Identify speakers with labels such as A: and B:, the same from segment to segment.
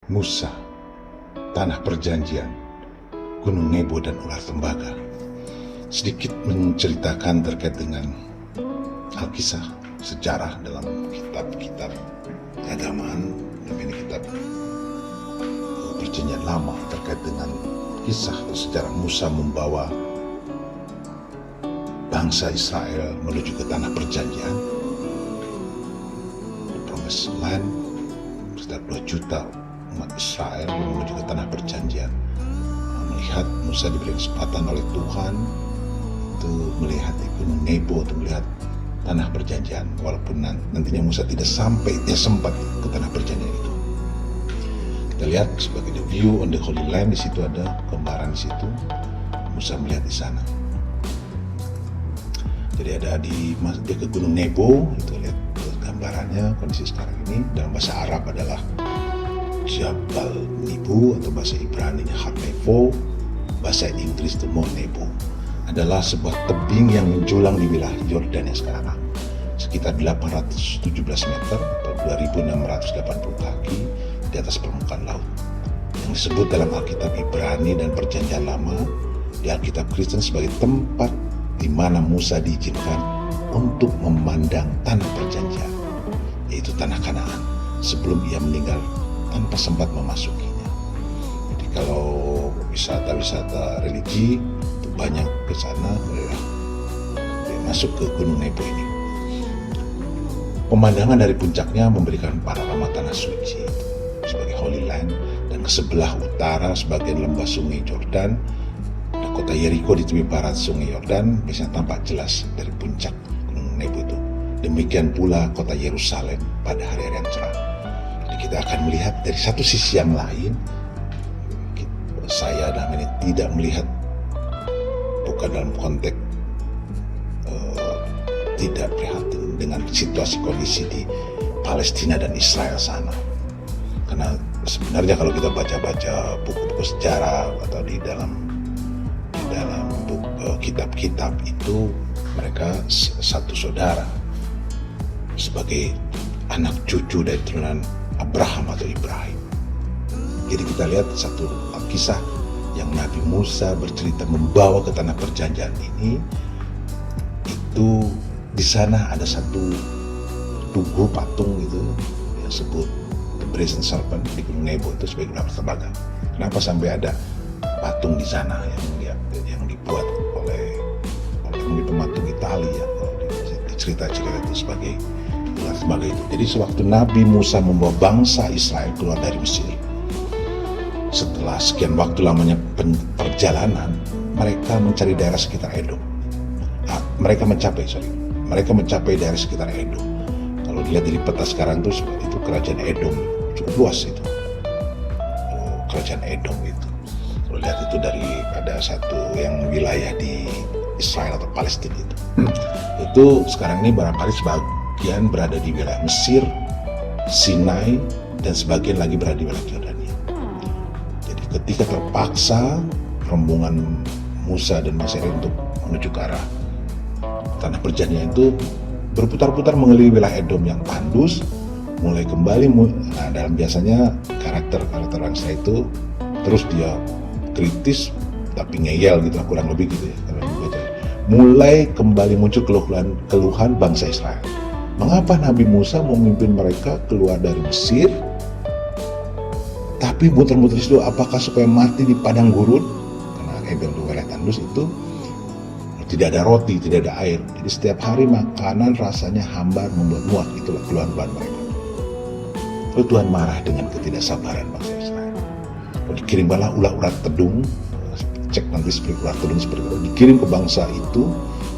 A: Musa, tanah perjanjian, Gunung Nebo dan ular tembaga. Sedikit menceritakan terkait dengan Alkisah, sejarah dalam kitab-kitab keagamaan, dan ini kitab perjanjian lama terkait dengan kisah atau sejarah Musa membawa bangsa Israel menuju ke tanah perjanjian, the promised land. Sekitar 2 juta umat Israel menuju ke tanah perjanjian, melihat Musa diberi kesempatan oleh Tuhan untuk melihat di Gunung Nebo, untuk melihat tanah perjanjian, walaupun nantinya Musa tidak sempat ke tanah perjanjian itu. Kita lihat sebagai the view on the Holy Land, di situ ada gambaran, di situ Musa melihat di sana. Jadi ada dia ke Gunung Nebo, itu lihat gambarannya kondisi sekarang ini. Dalam bahasa Arab adalah Jabal Nebo atau bahasa Ibrani-nya Har Nebo, bahasa Inggris itu Mount Nebo. Adalah sebuah tebing yang menjulang di wilayah Yordan yang sekarang, sekitar 817 meter atau 2680 kaki di atas permukaan laut, yang disebut dalam Alkitab Ibrani dan Perjanjian Lama di Alkitab Kristen sebagai tempat di mana Musa diizinkan untuk memandang tanah perjanjian, yaitu tanah Kanaan, sebelum ia meninggal tanpa sempat memasukinya. Jadi kalau wisata-wisata religi itu banyak ke sana, masuk ke Gunung Nebo ini. Pemandangan dari puncaknya memberikan panorama tanah suci itu sebagai Holy Land, dan ke sebelah utara sebagian lembah sungai Yordan, kota Yeriko di tepi barat sungai Yordan bisa tampak jelas dari puncak Gunung Nebo itu. Demikian pula kota Yerusalem pada hari-hari yang cerah. Jadi kita akan melihat dari satu sisi yang lain. Saya dalam ini tidak melihat, bukan dalam konteks tidak prihatin dengan situasi kondisi di Palestina dan Israel sana. Karena sebenarnya kalau kita baca-baca buku-buku sejarah atau di dalam kitab-kitab itu, mereka satu saudara sebagai anak cucu dari turunan Abraham atau Ibrahim. Jadi kita lihat satu kisah yang Nabi Musa bercerita membawa ke tanah perjanjian ini, itu di sana ada satu tugu patung itu yang disebut the brazen serpent di Gunung Nebo itu sebagai ular tembaga. Kenapa sampai ada patung di sana yang dibuat oleh pematung Italia ya, di cerita-cerita itu sebagai ular tembaga itu. Jadi sewaktu Nabi Musa membawa bangsa Israel keluar dari Mesir, setelah sekian waktu lamanya perjalanan, mereka mencari daerah sekitar Edom. Mereka mencapai daerah sekitar Edom. Kalau dilihat dari peta sekarang itu kerajaan Edom, cukup luas itu. Kerajaan Edom itu. Kalau lihat itu dari ada satu yang wilayah di Israel atau Palestina itu. Itu sekarang ini barangkali sebagian berada di wilayah Mesir, Sinai, dan sebagian lagi berada di wilayah Yordania. Jadi ketika terpaksa rombongan Musa dan Mesir untuk menuju ke arah tanah perjanjian itu, berputar-putar mengelilingi wilayah Edom yang tandus, mulai kembali. Nah, dalam biasanya karakter bangsa itu terus dia kritis tapi ngeyel gitu, kurang lebih gitu ya. Mulai kembali muncul keluhan bangsa Israel. Mengapa Nabi Musa memimpin mereka keluar dari Mesir, tapi muter-muter itu apakah supaya mati di padang gurun? Karena Edom itu wilayah tandus itu tidak ada roti, tidak ada air. Jadi setiap hari makanan rasanya hambar, membuat muak. Itulah keluhan-keluhan mereka. Lalu Tuhan marah dengan ketidaksabaran bangsa Israel. Lalu dikirimlah ular tedung. Cek nanti seperti ular tedung seperti itu. Dikirim ke bangsa itu,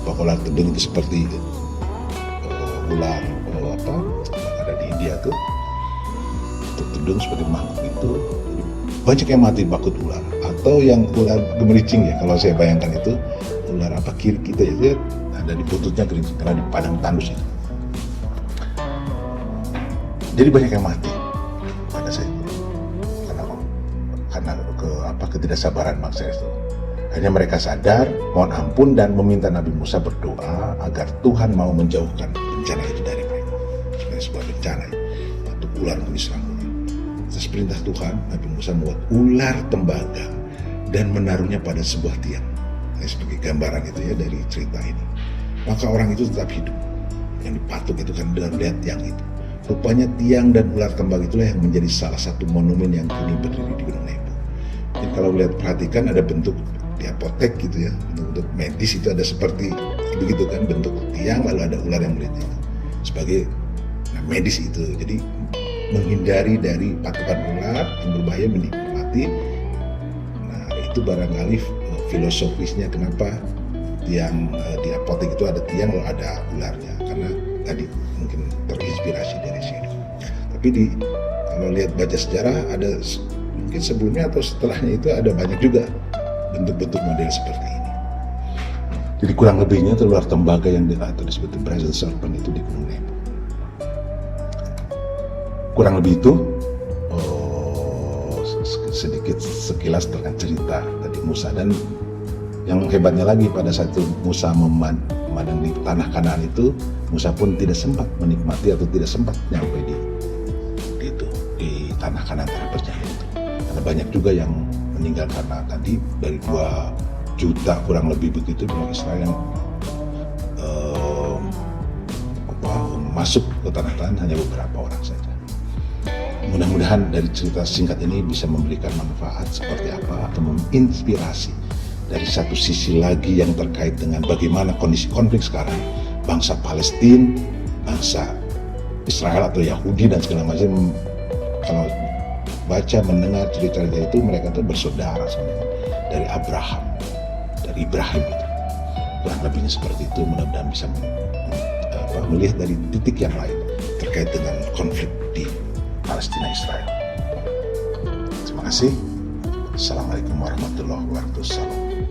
A: bahwa ular tedung itu seperti ular ada di India tuh. Tedung seperti makhluk itu. Banyak yang mati bakut ular. Atau yang ular gemericing ya, kalau saya bayangkan itu. Ular kiri kita itu ada di buntutnya gerincing karena di padang tandus itu. Jadi banyak yang mati pada saat itu karena ketidaksabaran bangsa itu. Akhirnya mereka sadar, mohon ampun dan meminta Nabi Musa berdoa agar Tuhan mau menjauhkan bencana itu dari mereka. Sebagai sebuah bencana untuk ular menyerang. atas perintah Tuhan, Nabi Musa membuat ular tembaga dan menaruhnya pada sebuah tiang. Ini sebagai gambaran itu ya dari cerita ini. Maka orang itu tetap hidup. Yang dipatuk itu kan dengan lihat tiang itu. Rupanya tiang dan ular tembaga itulah yang menjadi salah satu monumen yang kini berdiri di Gunung Nebo. Jadi kalau lihat perhatikan ada bentuk di apotek gitu ya, bentuk medis itu ada seperti begitu kan, bentuk tiang lalu ada ular yang melihat itu sebagai medis itu. Jadi menghindari dari patukan ular yang berbahaya menikmati. Nah itu barangkali filosofisnya kenapa tiang di apotek itu ada tiang lalu ada ularnya, karena tadi mungkin terinspirasi dari situ. Tapi kalau lihat baca sejarah ada mungkin sebelumnya atau setelahnya itu ada banyak juga bentuk-bentuk model seperti ini. Jadi kurang lebihnya itu ular tembaga yang disebut brazen serpent itu di Gunung Nebo. Kurang lebih itu sedikit sekilas tentang cerita tadi Musa. Dan yang hebatnya lagi pada saat itu Musa memandang di tanah Kanaan itu, Musa pun tidak sempat menikmati atau tidak sempat nyampe di tanah Kanaan, tanah perjanjian itu. Karena banyak juga yang meninggal karena tadi dari 2 juta kurang lebih begitu orang Israel yang masuk ke tanah Kanaan hanya beberapa orang saja. Mudah-mudahan dari cerita singkat ini bisa memberikan manfaat seperti apa atau menginspirasi dari satu sisi lagi yang terkait dengan bagaimana kondisi konflik sekarang, bangsa Palestina, bangsa Israel atau Yahudi dan segala macam. Kalau baca mendengar cerita-cerita itu, mereka itu bersaudara sebenarnya dari Abraham, dari Ibrahim itu. Kurang lebihnya seperti itu. Mudah-mudahan bisa melihat dari titik yang lain terkait dengan konflik di Palestina Israel. Terima kasih. Assalamualaikum warahmatullahi wabarakatuh.